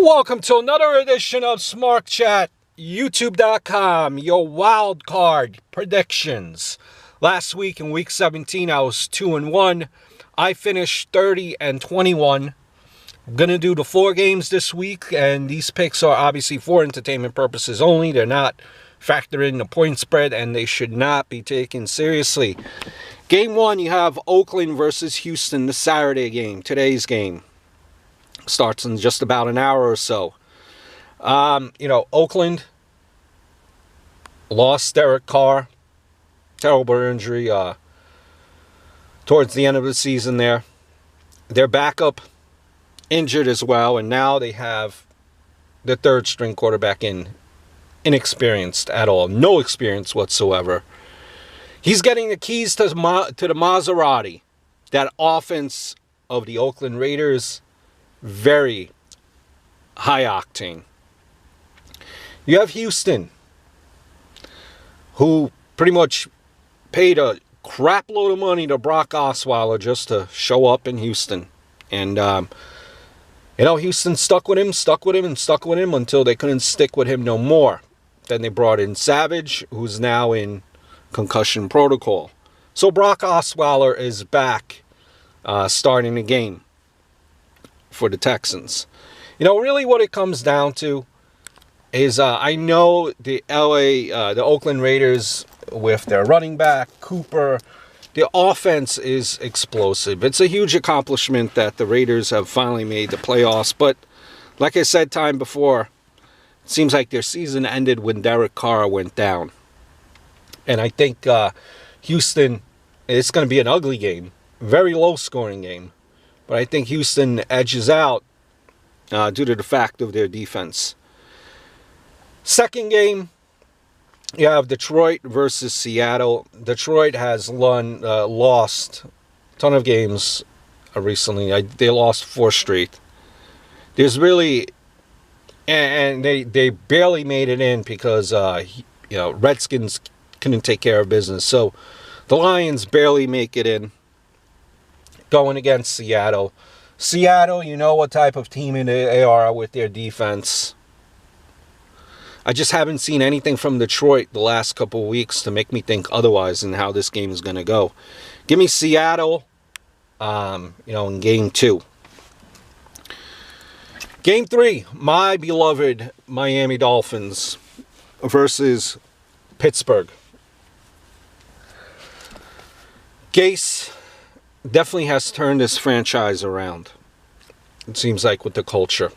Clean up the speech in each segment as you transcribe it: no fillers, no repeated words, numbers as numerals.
Welcome to another edition of Smart Chat, youtube.com, your wild card predictions. Last week in week 17, I was 2-1. I finished 30-21. I'm going to do the 4 games this week, and these picks are obviously for entertainment purposes only. They're not factored in the point spread, and they should not be taken seriously. Game 1, you have Oakland versus Houston, the Saturday game, today's game. Starts in just about an hour or so. Oakland lost Derek Carr. Terrible injury towards the end of the season there. Their backup injured as well, and now they have the third string quarterback inexperienced at all. No experience whatsoever. He's getting the keys to the Maserati. That offense of the Oakland Raiders, very high octane. You have Houston, who pretty much paid a crap load of money to Brock Osweiler just to show up in Houston. And, Houston stuck with him until they couldn't stick with him no more. Then they brought in Savage, who's now in concussion protocol. So Brock Osweiler is back starting the game for the Texans. Really what it comes down to is I know the Oakland Raiders with their running back, Cooper, the offense is explosive. It's a huge accomplishment that the Raiders have finally made the playoffs. But like I said time before, it seems like their season ended when Derek Carr went down. And I think Houston, it's going to be an ugly game, very low-scoring game. But I think Houston edges out due to the fact of their defense. Second game, you have Detroit versus Seattle. Detroit has lost a ton of games recently. They lost 4 straight. There's really, and they barely made it in because Redskins couldn't take care of business. So the Lions barely make it in. Going against Seattle. Seattle, you know what type of team they are with their defense. I just haven't seen anything from Detroit the last couple of weeks to make me think otherwise in how this game is going to go. Give me Seattle, in game 2. Game 3, my beloved Miami Dolphins versus Pittsburgh. Gase definitely has turned this franchise around. It seems like with the culture.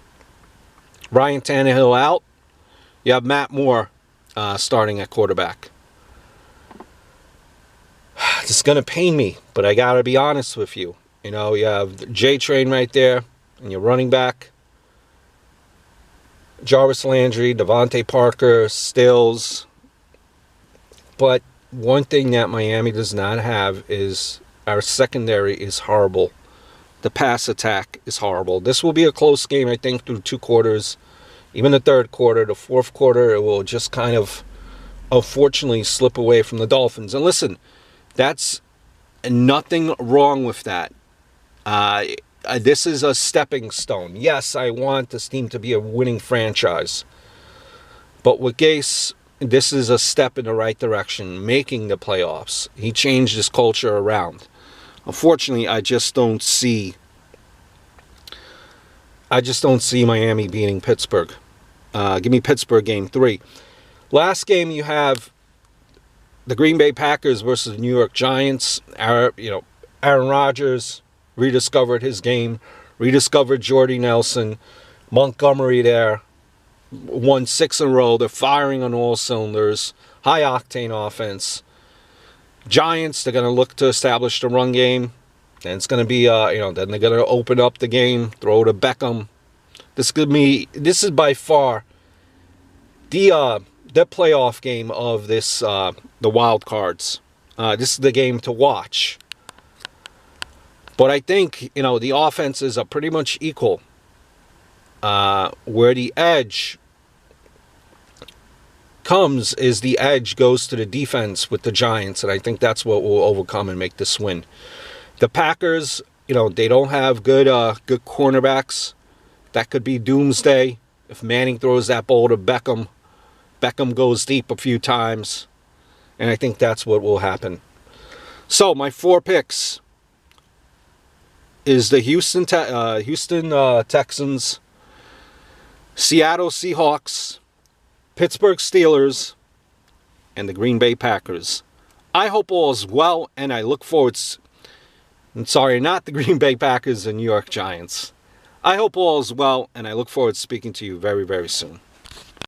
Ryan Tannehill out. You have Matt Moore starting at quarterback. This is going to pain me, but I got to be honest with you. You have J-Train right there, and your running back. Jarvis Landry, Devontae Parker, Stills. But one thing that Miami does not have is our secondary is horrible. The pass attack is horrible. This will be a close game, I think, through 2 quarters. Even the third quarter, the fourth quarter, it will just kind of, unfortunately, slip away from the Dolphins. And listen, that's nothing wrong with that. This is a stepping stone. Yes, I want this team to be a winning franchise. But with Gase, this is a step in the right direction, making the playoffs. He changed his culture around. Unfortunately, I just don't see Miami beating Pittsburgh. Give me Pittsburgh game 3. Last game, you have the Green Bay Packers versus New York Giants. Aaron Rodgers rediscovered his game, rediscovered Jordy Nelson, Montgomery there, won 6 in a row. They're firing on all cylinders. High octane offense. Giants, they're going to look to establish the run game. And it's going to be, then they're going to open up the game, throw to Beckham. This is by far the playoff game of this, the wild cards. This is the game to watch. But I think, the offenses are pretty much equal. Where the edge comes is the edge goes to the defense with the Giants, and I think that's what will overcome and make this win. The Packers, they don't have good cornerbacks. That could be doomsday. If Manning throws that ball to Beckham, Beckham goes deep a few times. And I think that's what will happen. So my 4 picks is the Houston Texans, Seattle Seahawks, Pittsburgh Steelers, and the Green Bay Packers. I hope all is well, and I look forward. Sorry, not the Green Bay Packers and New York Giants. I hope all is well, and I look forward to speaking to you very, very soon.